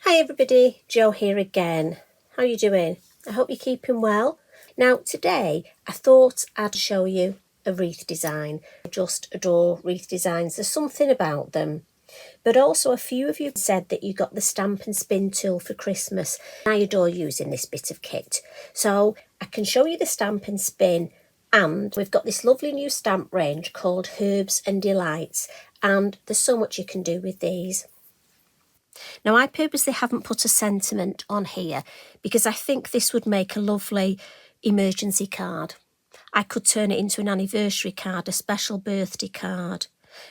Hi everybody, Jo here again. How are you doing? I hope you're keeping well. Now today I thought I'd show you a wreath design. I just adore wreath designs. There's something about them. But also a few of you said that you got the stamp and spin tool for Christmas. I adore using this bit of kit. So I can show you the stamp and spin, and we've got this lovely new stamp range called Herbs and Delights, and there's so much you can do with these. Now, I purposely haven't put a sentiment on here because I think this would make a lovely emergency card. I could turn it into an anniversary card, a special birthday card.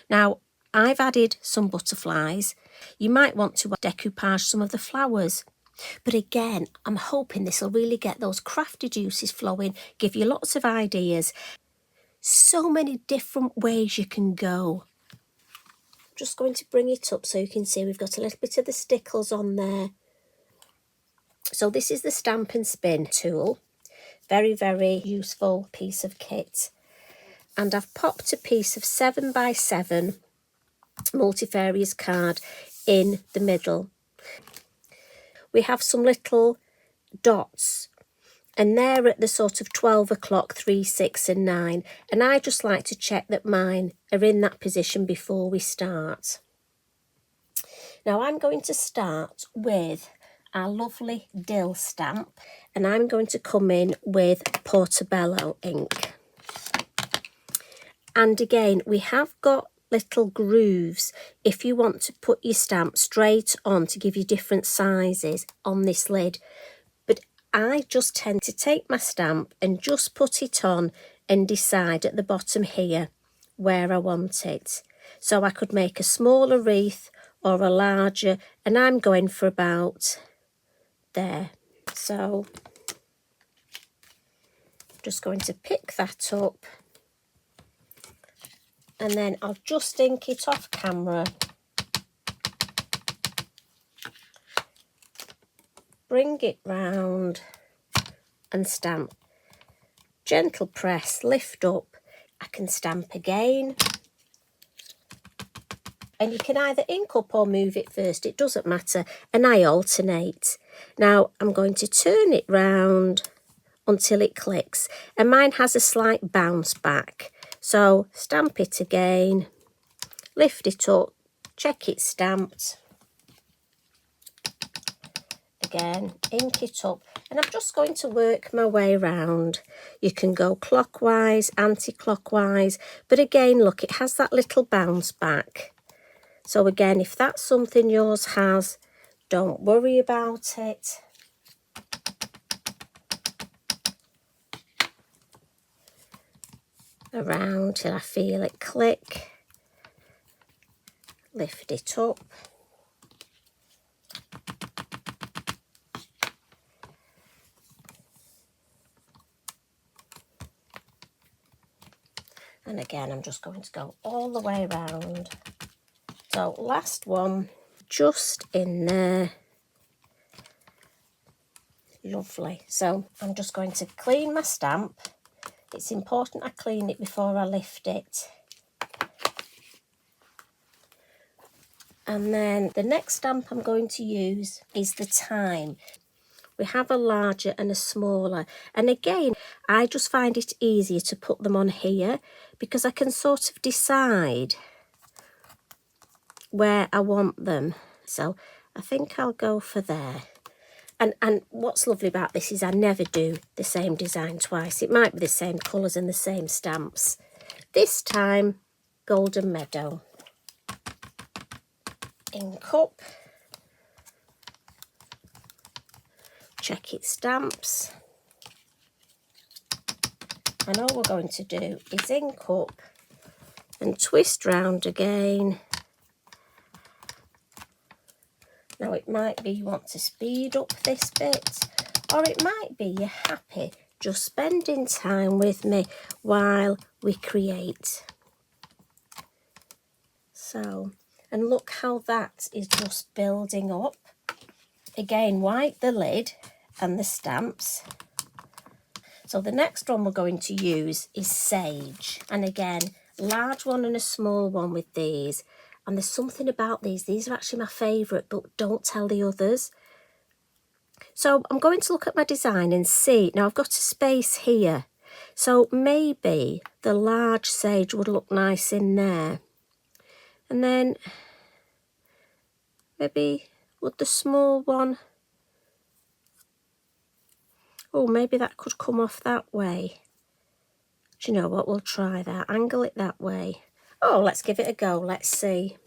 Now, I've added some butterflies. You might want to decoupage some of the flowers. But again, I'm hoping this will really get those crafty juices flowing, give you lots of ideas. So many different ways you can go. Just going to bring it up so you can see we've got a little bit of the stickles on there. So this is the stamp and spin tool. Very, very useful piece of kit. And I've popped a piece of 7x7 multifarious card in the middle. We have some little dots, and they're at the sort of 12 o'clock, 3, 6 and 9. And I just like to check that mine are in that position before we start. Now I'm going to start with our lovely dill stamp, and I'm going to come in with Portobello ink. And again, we have got little grooves if you want to put your stamp straight on to give you different sizes on this lid. But I just tend to take my stamp and just put it on and decide at the bottom here where I want it. So I could make a smaller wreath or a larger, and I'm going for about there. So just going to pick that up, and then I'll just ink it off camera. Bring it round and stamp. Gentle press, lift up. I can stamp again. And you can either ink up or move it first, it doesn't matter. And I alternate. Now I'm going to turn it round until it clicks. And mine has a slight bounce back. So stamp it again, lift it up, check it's stamped. Again, ink it up, and I'm just going to work my way round. You can go clockwise, anti-clockwise, but again, look, it has that little bounce back. So again, if that's something yours has, don't worry about it. Around till I feel it click. Lift it up. And again, I'm just going to go all the way around. So last one, just in there. Lovely. So I'm just going to clean my stamp. It's important I clean it before I lift it. And then the next stamp I'm going to use is the thyme. We have a larger and a smaller. And again, I just find it easier to put them on here because I can sort of decide where I want them. So I think I'll go for there. And what's lovely about this is I never do the same design twice. It might be the same colours and the same stamps. This time, Golden Meadow. Ink up. Check its stamps. And all we're going to do is ink up and twist round again. Now it might be you want to speed up this bit, or it might be you're happy just spending time with me while we create. So, and look how that is just building up. Again, wipe the lid and the stamps. So the next one we're going to use is Sage. And again, large one and a small one with these. And there's something about these are actually my favourite, but don't tell the others. So I'm going to look at my design and see. Now I've got a space here, so maybe the large sage would look nice in there. And then maybe would the small one, oh, maybe that could come off that way. Do you know what, we'll try that, angle it that way. Oh, let's give it a go, let's see.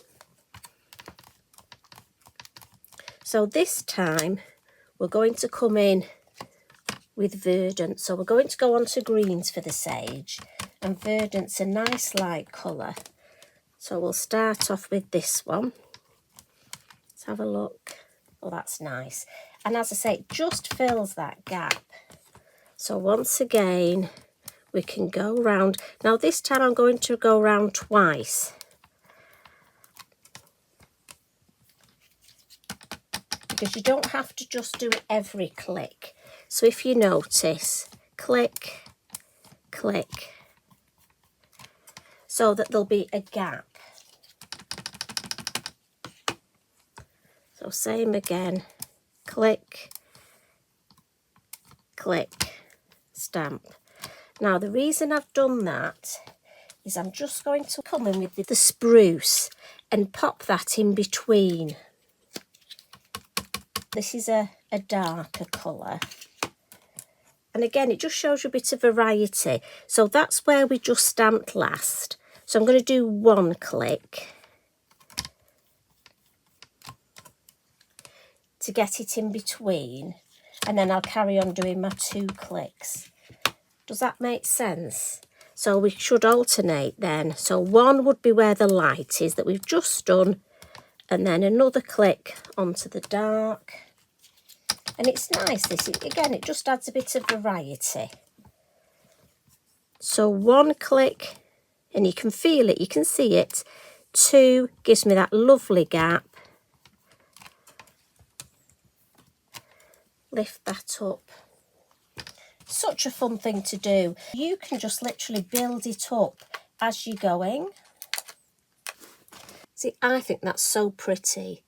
So this time we're going to come in with verdant. So we're going to go on to greens for the sage, and verdant's a nice light colour. So we'll start off with this one. Let's have a look. Oh, that's nice. And as I say, it just fills that gap. So once again, we can go round. Now this time I'm going to go round twice. Because you don't have to just do it every click. So if you notice, click, click, so that there'll be a gap. So same again, click, click, stamp. Now the reason I've done that is I'm just going to come in with the spruce and pop that in between. This is a darker colour. And again, it just shows you a bit of variety. So that's where we just stamped last. So I'm going to do one click to get it in between. And then I'll carry on doing my 2 clicks. Does that make sense? So we should alternate then. So one would be where the light is that we've just done. And then another click onto the dark. And it's nice, this, again, it just adds a bit of variety. So one click, and you can feel it, you can see it. 2 gives me that lovely gap. Lift that up. Such a fun thing to do. You can just literally build it up as you're going. See, I think that's so pretty.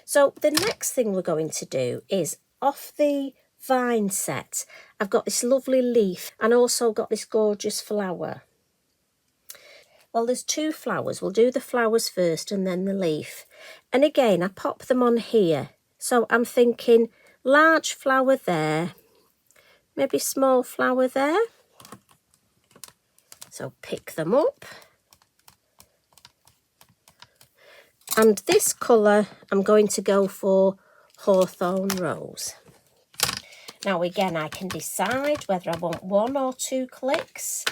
So the next thing we're going to do is off the vine set, I've got this lovely leaf and also got this gorgeous flower. Well, there's 2 flowers. We'll do the flowers first and then the leaf. And again, I pop them on here. So I'm thinking large flower there, maybe small flower there. So pick them up. And this colour, I'm going to go for Hawthorn Rose. Now again, I can decide whether I want 1 or 2 clicks.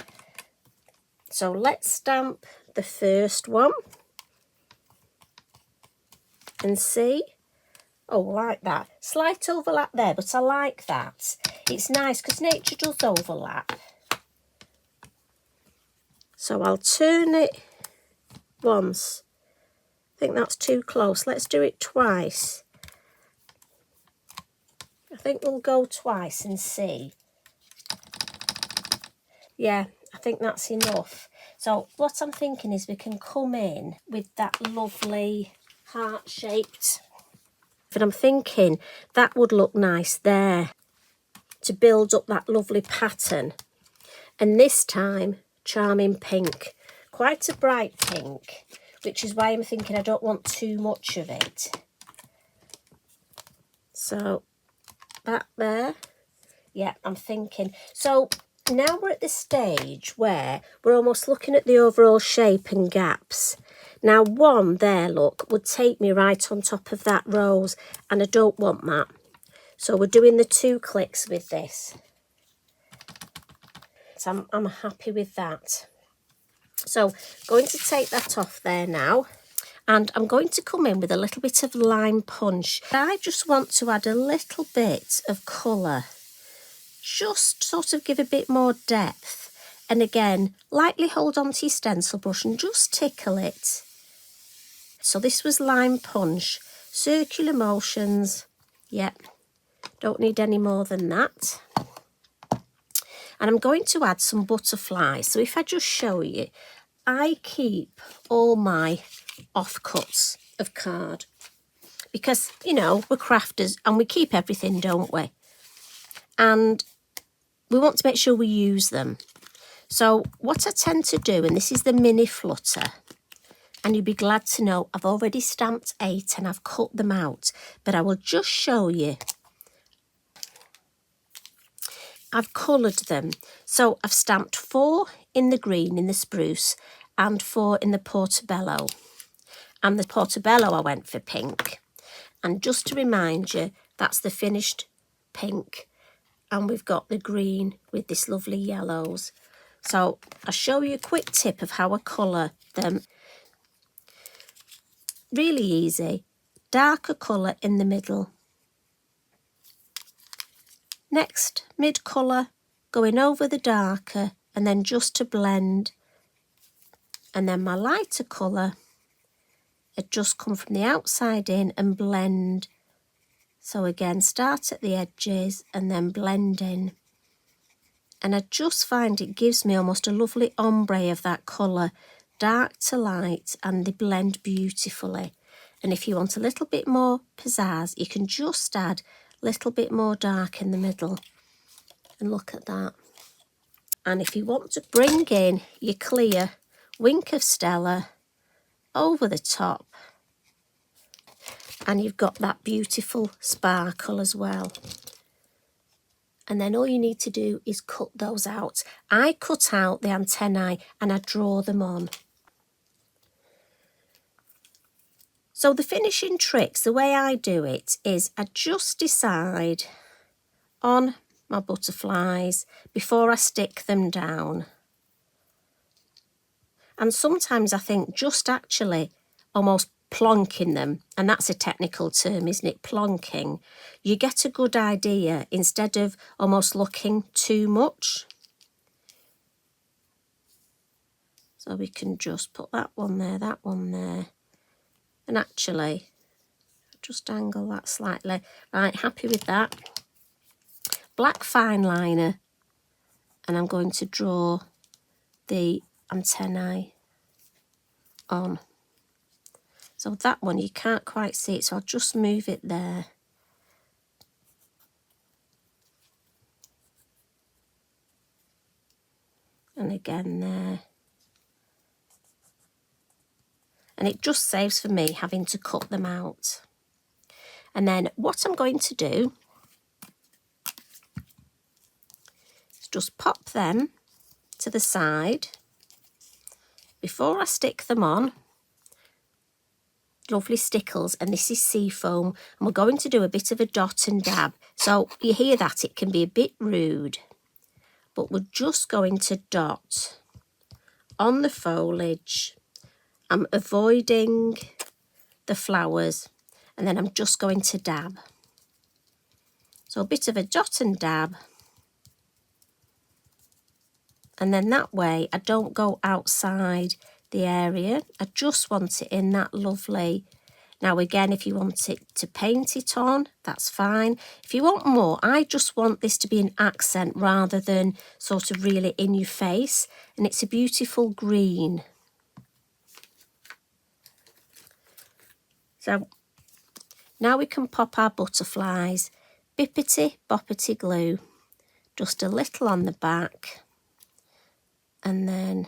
So let's stamp the first one and see. Oh, like that. Slight overlap there, but I like that. It's nice because nature does overlap. So I'll turn it once. I think that's too close. Let's do it twice. I think we'll go twice and see. Yeah, I think that's enough. So what I'm thinking is we can come in with that lovely heart-shaped. And I'm thinking that would look nice there to build up that lovely pattern. And this time, charming pink. Quite a bright pink. Which is why I'm thinking I don't want too much of it. So that there, yeah, I'm thinking. So now we're at the stage where we're almost looking at the overall shape and gaps. Now one there, look, would take me right on top of that rose, and I don't want that. So we're doing the 2 clicks with this. So I'm happy with that. So going to take that off there now, and I'm going to come in with a little bit of lime punch. I just want to add a little bit of colour, just sort of give a bit more depth. And again, lightly hold on to your stencil brush and just tickle it. So this was lime punch, circular motions. Yep, don't need any more than that. And I'm going to add some butterflies. So if I just show you, I keep all my offcuts of card because, you know, we're crafters and we keep everything, don't we? And we want to make sure we use them. So what I tend to do, and this is the mini flutter, and you'll be glad to know I've already stamped 8 and I've cut them out, but I will just show you. I've coloured them. So I've stamped 4 in the green in the spruce and 4 in the portobello. And the portobello I went for pink. And just to remind you, that's the finished pink. And we've got the green with this lovely yellows. So I'll show you a quick tip of how I colour them. Really easy. Darker colour in the middle. Next, mid colour, going over the darker and then just to blend. And then my lighter colour, it just come from the outside in and blend. So again, start at the edges and then blend in. And I just find it gives me almost a lovely ombre of that colour, dark to light, and they blend beautifully. And if you want a little bit more pizzazz, you can just add a little bit more dark in the middle. And look at that. And if you want to bring in your clear Wink of Stella over the top, and you've got that beautiful sparkle as well. And then all you need to do is cut those out. I cut out the antennae and I draw them on. So the finishing tricks, the way I do it is I just decide on my butterflies before I stick them down. And sometimes I think just actually almost plonking them, and that's a technical term, isn't it? Plonking. You get a good idea instead of almost looking too much. So we can just put that one there. And actually, just angle that slightly. Right, happy with that. Black fine liner, and I'm going to draw the antennae on. So that one, you can't quite see it, so I'll just move it there. And again there. And it just saves for me having to cut them out. And then what I'm going to do is just pop them to the side before I stick them on. Lovely Stickles, and this is Seafoam, and we're going to do a bit of a dot and dab. So you hear that it can be a bit rude, but we're just going to dot on the foliage. I'm avoiding the flowers, and then I'm just going to dab. So a bit of a dot and dab, and then that way I don't go outside the area. I just want it in that lovely. Now again, if you want it to paint it on, that's fine. If you want more, I just want this to be an accent rather than sort of really in your face, and it's a beautiful green. So now we can pop our butterflies. Bippity boppity glue, just a little on the back, and then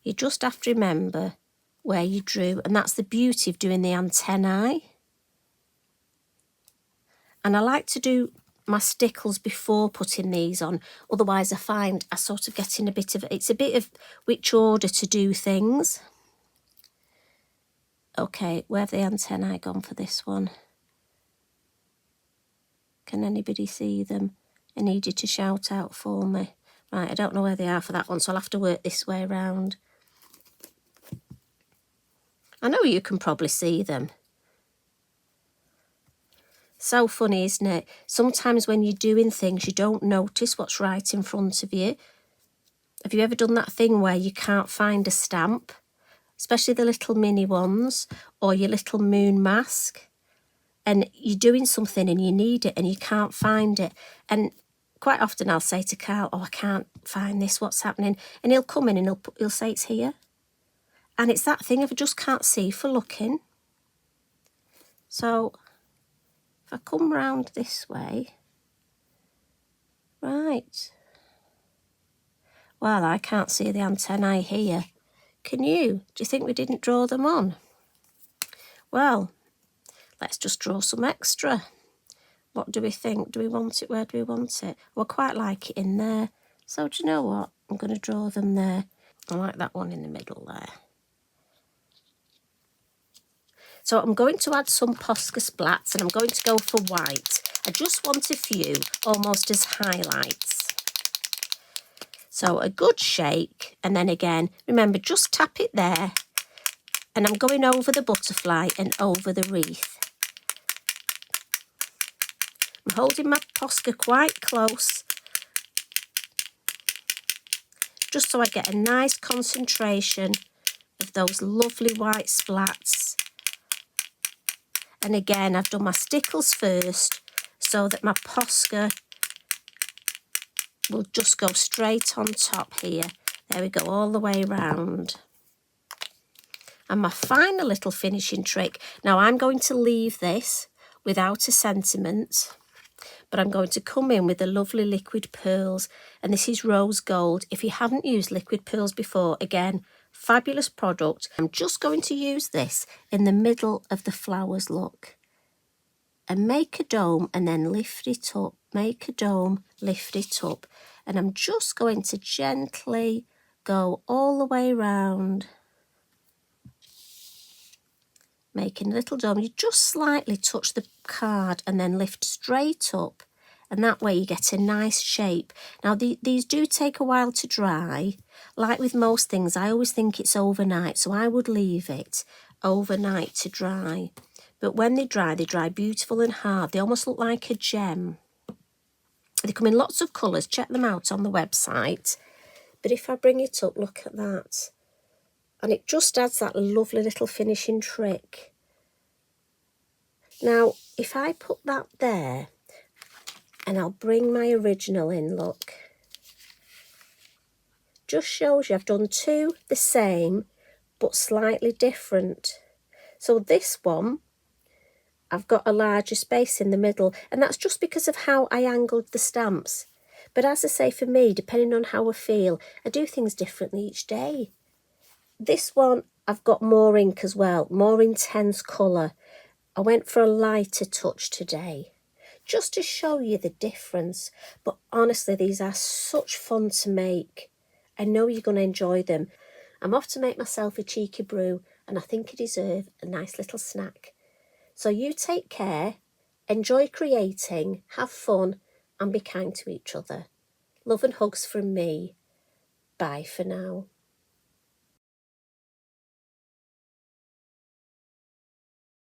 you just have to remember where you drew, and that's the beauty of doing the antennae. And I like to do my stickles before putting these on, otherwise I find I sort of get in a bit of, it's a bit of which order to do things. Okay, where have the antennae gone for this one? Can anybody see them? I need you to shout out for me. Right, I don't know where they are for that one, so I'll have to work this way around. I know you can probably see them. So funny, isn't it? Sometimes when you're doing things, you don't notice what's right in front of you. Have you ever done that thing where you can't find a stamp? Especially the little mini ones, or your little moon mask. And you're doing something and you need it and you can't find it. And quite often I'll say to Carl, oh, I can't find this, what's happening? And he'll come in and he'll say it's here. And it's that thing of I just can't see for looking. So if I come round this way, right. Well, I can't see the antennae here. Can you? Do you think we didn't draw them on? Well, let's just draw some extra. What do we think? Do we want it? Where do we want it? Well, I quite like it in there. So do you know what? I'm going to draw them there. I like that one in the middle there. So I'm going to add some Posca splats and I'm going to go for white. I just want a few, almost as highlights. So a good shake, and then again, remember, just tap it there. And I'm going over the butterfly and over the wreath. I'm holding my Posca quite close, just so I get a nice concentration of those lovely white splats. And again, I've done my Stickles first so that my Posca will just go straight on top here. There we go, all the way round. And my final little finishing trick. Now I'm going to leave this without a sentiment, but I'm going to come in with the lovely liquid pearls. And this is rose gold. If you haven't used liquid pearls before, again, fabulous product. I'm just going to use this in the middle of the flowers, look. And make a dome and then lift it up. Make a dome, lift it up. And I'm just going to gently go all the way round. Making a little dome. You just slightly touch the card and then lift straight up. And that way you get a nice shape. Now these do take a while to dry. Like with most things, I always think it's overnight. So I would leave it overnight to dry. But when they dry beautiful and hard. They almost look like a gem. They come in lots of colours. Check them out on the website. But if I bring it up, look at that. And it just adds that lovely little finishing trick. Now, if I put that there, and I'll bring my original in, look. Just shows you I've done two the same, but slightly different. So this one, I've got a larger space in the middle, and that's just because of how I angled the stamps. But as I say, for me, depending on how I feel, I do things differently each day. This one, I've got more ink as well, more intense colour. I went for a lighter touch today, just to show you the difference. But honestly, these are such fun to make. I know you're going to enjoy them. I'm off to make myself a cheeky brew, and I think I deserve a nice little snack. So you take care, enjoy creating, have fun, and be kind to each other. Love and hugs from me. Bye for now.